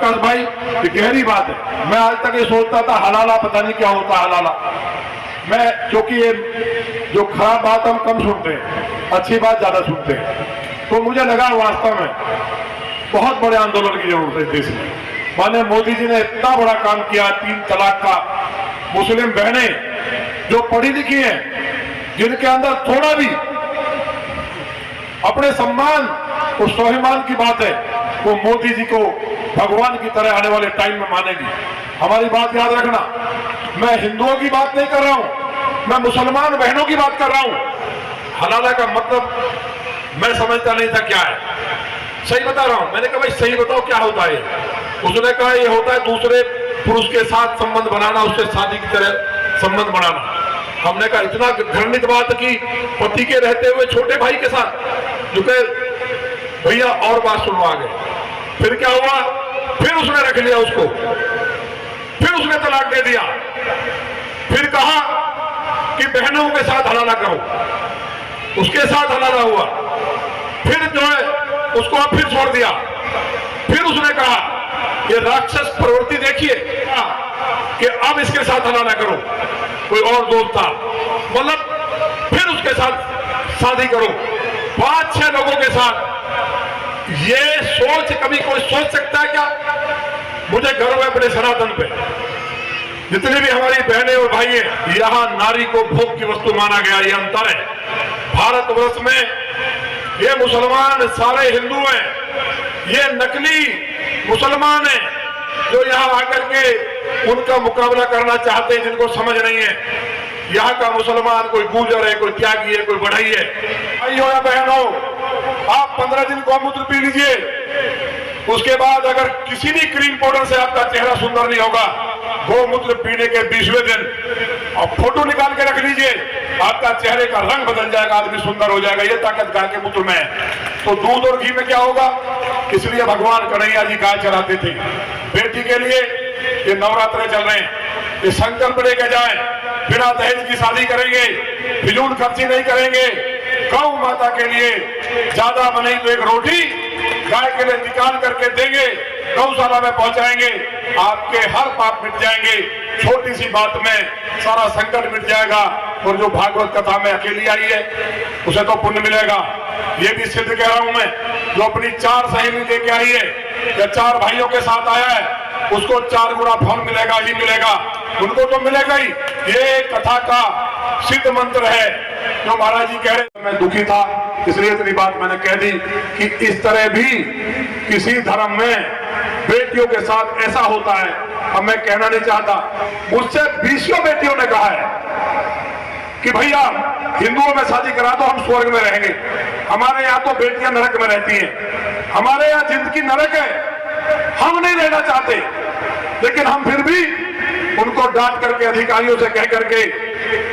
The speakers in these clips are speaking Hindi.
आकाश भाई, ये गहरी बात है। मैं आज तक ये सोचता था हलाला, पता नहीं क्या होता हलाला। मैं, क्योंकि ये जो खराब बात हम कम सुनते हैं, अच्छी बात ज्यादा सुनते हैं, तो मुझे लगा वास्तव में बहुत बड़े आंदोलन की जरूरत है देश में। माने मोदी जी ने इतना बड़ा काम किया 3 तलाक का। मुस्लिम बहनें जो पढ़ी लिखी हैं, जिनके अंदर थोड़ा भी अपने सम्मान और स्वाभिमान की बात है, वो मोदी जी को भगवान की तरह आने वाले टाइम में मानेगी। हमारी बात याद रखना, मैं हिंदुओं की बात नहीं कर रहा हूं, मैं मुसलमान बहनों की बात कर रहा हूं। हलाला का मतलब मैं समझता नहीं था क्या है। सही बता रहा हूं। मैंने कहा भाई सही बताओ क्या होता है। उसने कहा ये होता है दूसरे पुरुष के साथ संबंध बनाना, उससे शादी की तरह संबंध बनाना। हमने कहा इतना घृणित बात की पति के रहते हुए छोटे भाई के साथ, जो कहे भैया और बात सुनो आगे। फिर क्या हुआ, फिर उसने रख लिया उसको, फिर उसने तलाक दे दिया, फिर कहा कि बहनों के साथ हलाला करो, उसके साथ हलाला हुआ, फिर जो है उसको अब फिर छोड़ दिया, फिर उसने कहा ये राक्षस प्रवृत्ति देखिए कि अब इसके साथ हलाला करो, कोई और दोस्त था, मतलब फिर उसके साथ शादी करो 5-6 लोगों के साथ। ये सोच कभी कोई सोच सकता है क्या? मुझे गर्व है अपने सनातन पे। जितनी भी हमारी बहनें और भाई हैं, यहां नारी को भोग की वस्तु माना गया, ये अंतर है। भारतवर्ष में ये मुसलमान सारे हिंदू हैं, ये नकली मुसलमान हैं जो यहां आकर के उनका मुकाबला करना चाहते हैं, जिनको समझ नहीं है। यहाँ का मुसलमान कोई गुर्जर है, कोई त्यागी है, कोई बढ़ई है। भाइयों या बहनों, आप 15 दिन गौमूत्र पी लीजिए, उसके बाद अगर किसी भी क्रीम पाउडर से आपका चेहरा सुंदर नहीं होगा, गौमूत्र पीने के 20वें दिन और फोटो निकाल के रख लीजिए, आपका चेहरे का रंग बदल जाएगा, आदमी सुंदर हो जाएगा। ये ताकत गाय के मूत्र में है। तो दूध और घी में क्या होगा? इसलिए भगवान कन्हैया जी गाय चराते थे बेटी के लिए। ये नवरात्र चल रहे हैं, ये संकल्प लेके जाए, बिना दहेज की शादी करेंगे, फिजूल खर्ची नहीं करेंगे, गौ माता के लिए ज्यादा बनी तो एक रोटी गाय के लिए निकाल करके देंगे, गौशाला में पहुंचाएंगे, आपके हर पाप मिट जाएंगे। छोटी सी बात में सारा संकट मिट जाएगा। और जो भागवत कथा में अकेली आई है, उसे तो पुण्य मिलेगा। ये भी सिद्ध कह रहा हूं मैं, जो अपनी 4 सहेली लेके आई है या 4 भाइयों के साथ आया है, उसको 4 गुना फल मिलेगा ही मिलेगा, उनको तो मिलेगा ही। ये कथा का सिद्ध मंत्र है जो महाराज जी कह रहे। मैं दुखी था, इसलिए इतनी बात मैंने कह दी कि इस तरह भी किसी धर्म में बेटियों के साथ ऐसा होता है। अब मैं कहना नहीं चाहता, मुझसे 20 बेटियों ने कहा है कि भैया हिंदुओं में शादी करा दो, हम स्वर्ग में रहेंगे। हमारे यहाँ तो बेटियां नरक में रहती हैं, हमारे यहाँ जिंदगी नरक है, हम नहीं रहना चाहते। लेकिन हम फिर भी उनको डांट करके, अधिकारियों से कह करके,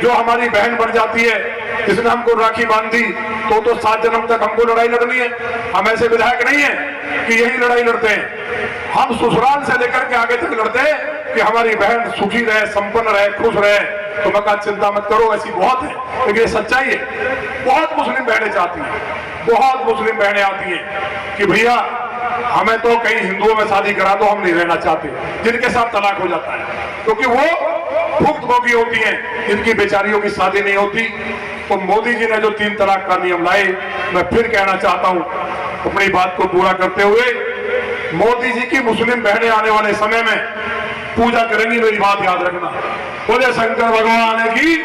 जो हमारी बहन बन जाती है, जिसने हमको राखी बांधी, तो 7 जन्म तक हमको लड़ाई लड़नी है। हम ऐसे विधायक नहीं है कि यही लड़ाई लड़ते हैं। हम ससुराल से लेकर के आगे तक लड़ते हैं कि हमारी बहन सुखी रहे, संपन्न रहे, खुश रहे। तो मैं कहा चिंता मत करो, ऐसी बहुत है, लेकिन ये सच्चाई है। बहुत मुस्लिम बहनें चाहती हैं, बहुत मुस्लिम बहनें आती हैं कि भैया हमें तो कहीं हिंदुओं में शादी करा दो, हम नहीं रहना चाहते, जिनके साथ तलाक हो जाता है, क्योंकि वो भुक्तभोगी होती हैं, जिनकी बेचारियों की शादी नहीं होती। तो मोदी जी ने जो 3 तलाक का नियम लाए, मैं फिर कहना चाहता हूं अपनी बात को पूरा करते हुए, मोदी जी की मुस्लिम बहनें आने वाले समय में पूजा करेंगी, मेरी बात याद रखना। बोले शंकर भगवान की